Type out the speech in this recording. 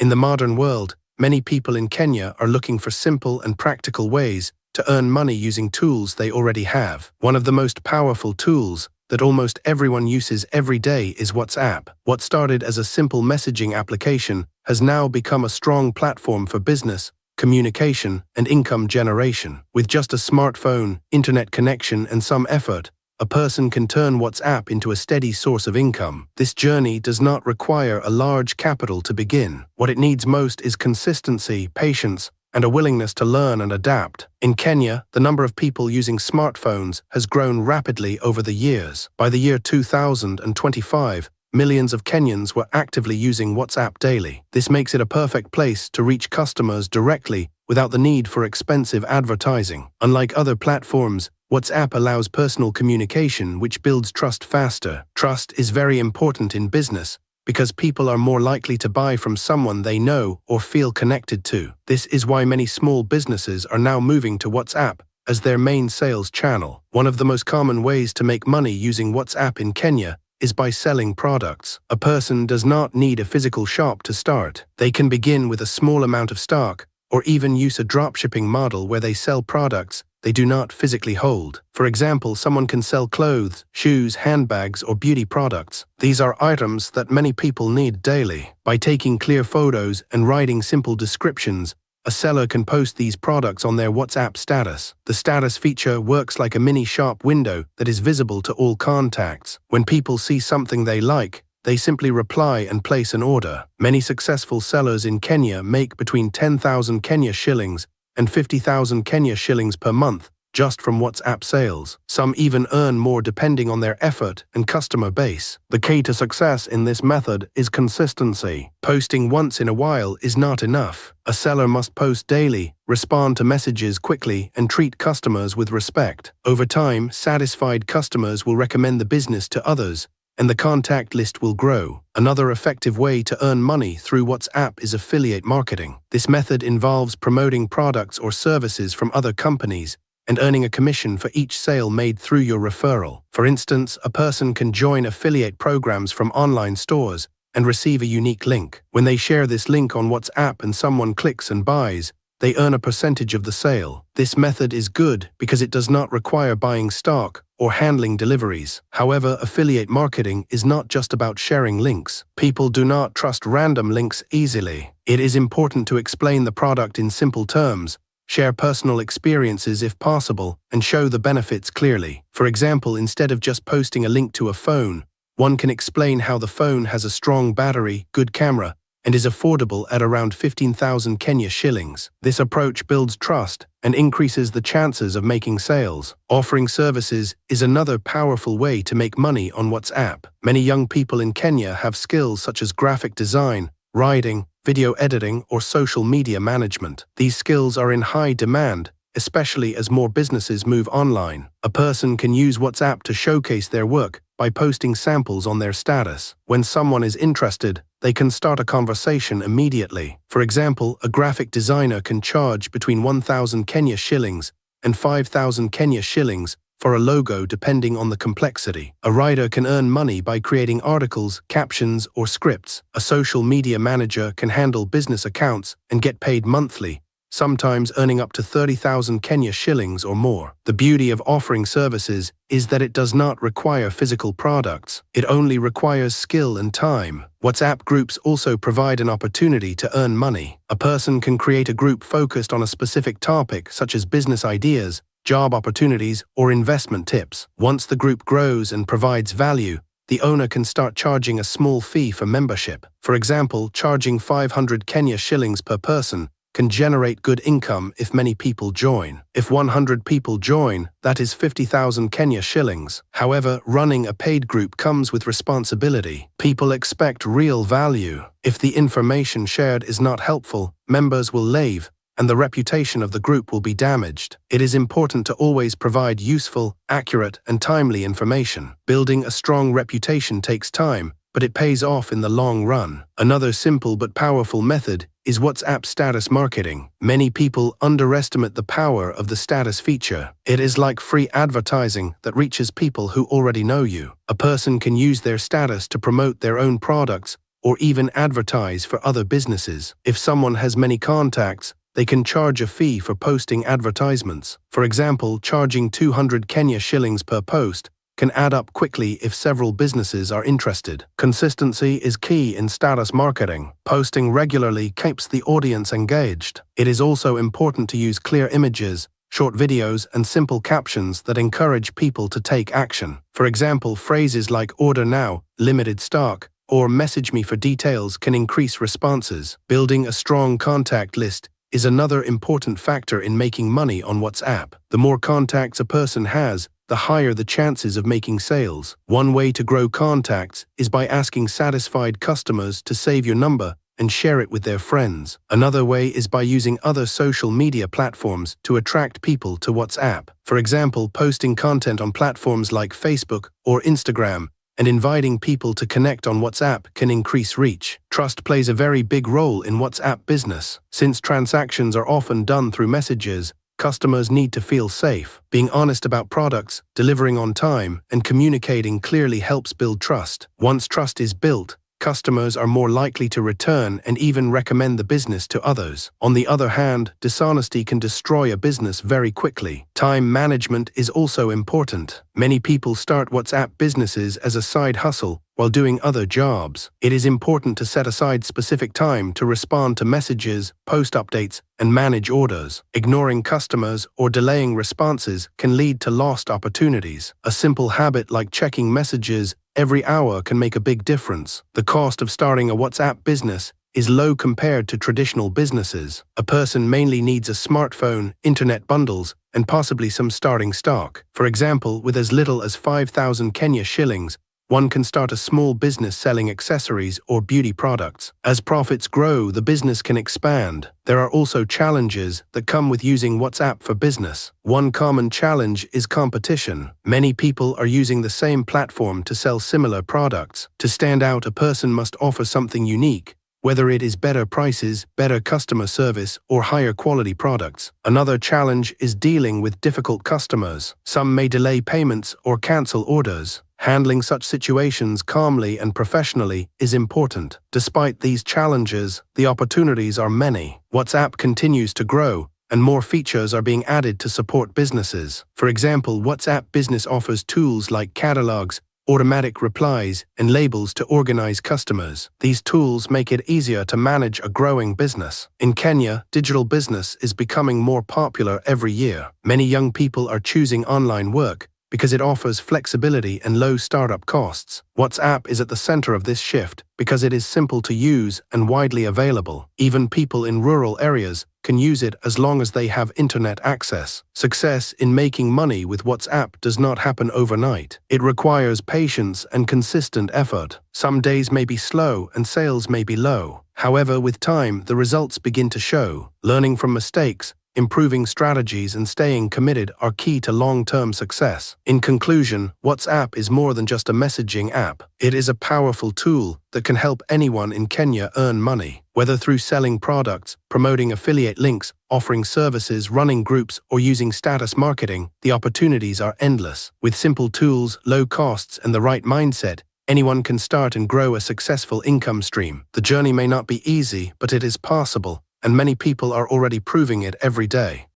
In the modern world, many people in Kenya are looking for simple and practical ways to earn money using tools they already have. One of the most powerful tools that almost everyone uses every day is WhatsApp. What started as a simple messaging application has now become a strong platform for business, communication, and income generation. With just a smartphone, internet connection, and some effort, a person can turn WhatsApp into a steady source of income. This journey does not require a large capital to begin. What it needs most is consistency, patience, and a willingness to learn and adapt. In Kenya, the number of people using smartphones has grown rapidly over the years. By the year 2025, millions of Kenyans were actively using WhatsApp daily. This makes it a perfect place to reach customers directly without the need for expensive advertising. Unlike other platforms, WhatsApp allows personal communication, which builds trust faster. Trust is very important in business because people are more likely to buy from someone they know or feel connected to. This is why many small businesses are now moving to WhatsApp as their main sales channel. One of the most common ways to make money using WhatsApp in Kenya is by selling products. A person does not need a physical shop to start. They can begin with a small amount of stock or even use a dropshipping model where they sell products they do not physically hold. For example, someone can sell clothes, shoes, handbags, or beauty products. These are items that many people need daily. By taking clear photos and writing simple descriptions, a seller can post these products on their WhatsApp status. The status feature works like a mini shop window that is visible to all contacts. When people see something they like, they simply reply and place an order. Many successful sellers in Kenya make between 10,000 Kenya shillings and 50,000 Kenya shillings per month just from WhatsApp sales. Some even earn more depending on their effort and customer base. The key to success in this method is consistency. Posting once in a while is not enough. A seller must post daily, respond to messages quickly, and treat customers with respect. Over time, satisfied customers will recommend the business to others, and the contact list will grow. Another effective way to earn money through WhatsApp is affiliate marketing. This method involves promoting products or services from other companies and earning a commission for each sale made through your referral. For instance, a person can join affiliate programs from online stores and receive a unique link. When they share this link on WhatsApp and someone clicks and buys, they earn a percentage of the sale. This method is good because it does not require buying stock or handling deliveries. However, affiliate marketing is not just about sharing links. People do not trust random links easily. It is important to explain the product in simple terms, share personal experiences if possible, and show the benefits clearly. For example, instead of just posting a link to a phone, one can explain how the phone has a strong battery, good camera, and is affordable at around 15,000 Kenya shillings. This approach builds trust and increases the chances of making sales. Offering services is another powerful way to make money on WhatsApp. Many young people in Kenya have skills such as graphic design, writing, video editing, or social media management. These skills are in high demand, especially as more businesses move online. A person can use WhatsApp to showcase their work by posting samples on their status. When someone is interested, they can start a conversation immediately. For example, a graphic designer can charge between 1,000 Kenya shillings and 5,000 Kenya shillings for a logo depending on the complexity. A writer can earn money by creating articles, captions, or scripts. A social media manager can handle business accounts and get paid monthly, sometimes earning up to 30,000 Kenya shillings or more. The beauty of offering services is that it does not require physical products. It only requires skill and time. WhatsApp groups also provide an opportunity to earn money. A person can create a group focused on a specific topic, such as business ideas, job opportunities, or investment tips. Once the group grows and provides value, the owner can start charging a small fee for membership. For example, charging 500 Kenya shillings per person can generate good income if many people join. If 100 people join, that is 50,000 Kenya shillings. However, running a paid group comes with responsibility. People expect real value. If the information shared is not helpful, members will leave, and the reputation of the group will be damaged. It is important to always provide useful, accurate, and timely information. Building a strong reputation takes time, but it pays off in the long run. Another simple but powerful method is WhatsApp status marketing. Many people underestimate the power of the status feature. It is like free advertising that reaches people who already know you. A person can use their status to promote their own products or even advertise for other businesses. If someone has many contacts, they can charge a fee for posting advertisements. For example, charging 200 Kenya shillings per post can add up quickly if several businesses are interested. Consistency is key in status marketing. Posting regularly keeps the audience engaged. It is also important to use clear images, short videos, and simple captions that encourage people to take action. For example, phrases like "order now," "limited stock," or "message me for details" can increase responses. Building a strong contact list is another important factor in making money on WhatsApp. The more contacts a person has, the higher the chances of making sales. One way to grow contacts is by asking satisfied customers to save your number and share it with their friends. Another way is by using other social media platforms to attract people to WhatsApp. For example, posting content on platforms like Facebook or Instagram and inviting people to connect on WhatsApp can increase reach. Trust plays a very big role in WhatsApp business. Since transactions are often done through messages, customers need to feel safe. Being honest about products, delivering on time, and communicating clearly helps build trust. Once trust is built, customers are more likely to return and even recommend the business to others. On the other hand, dishonesty can destroy a business very quickly. Time management is also important. Many people start WhatsApp businesses as a side hustle while doing other jobs. It is important to set aside specific time to respond to messages, post updates, and manage orders. Ignoring customers or delaying responses can lead to lost opportunities. A simple habit like checking messages every hour can make a big difference. The cost of starting a WhatsApp business is low compared to traditional businesses. A person mainly needs a smartphone, internet bundles, and possibly some starting stock. For example, with as little as 5,000 Kenya shillings, one can start a small business selling accessories or beauty products. As profits grow, the business can expand. There are also challenges that come with using WhatsApp for business. One common challenge is competition. Many people are using the same platform to sell similar products. To stand out, a person must offer something unique, whether it is better prices, better customer service, or higher quality products. Another challenge is dealing with difficult customers. Some may delay payments or cancel orders. Handling such situations calmly and professionally is important. Despite these challenges, the opportunities are many. WhatsApp continues to grow, and more features are being added to support businesses. For example, WhatsApp Business offers tools like catalogs, automatic replies, and labels to organize customers. These tools make it easier to manage a growing business. In Kenya, digital business is becoming more popular every year. Many young people are choosing online work because it offers flexibility and low startup costs. WhatsApp is at the center of this shift because it is simple to use and widely available. Even people in rural areas can use it as long as they have internet access. Success in making money with WhatsApp does not happen overnight. It requires patience and consistent effort. Some days may be slow and sales may be low. However, with time, the results begin to show. Learning from mistakes, improving strategies, and staying committed are key to long-term success. In conclusion, WhatsApp is more than just a messaging app. It is a powerful tool that can help anyone in Kenya earn money. Whether through selling products, promoting affiliate links, offering services, running groups, or using status marketing, the opportunities are endless. With simple tools, low costs, and the right mindset, anyone can start and grow a successful income stream. The journey may not be easy, but it is possible, and many people are already proving it every day.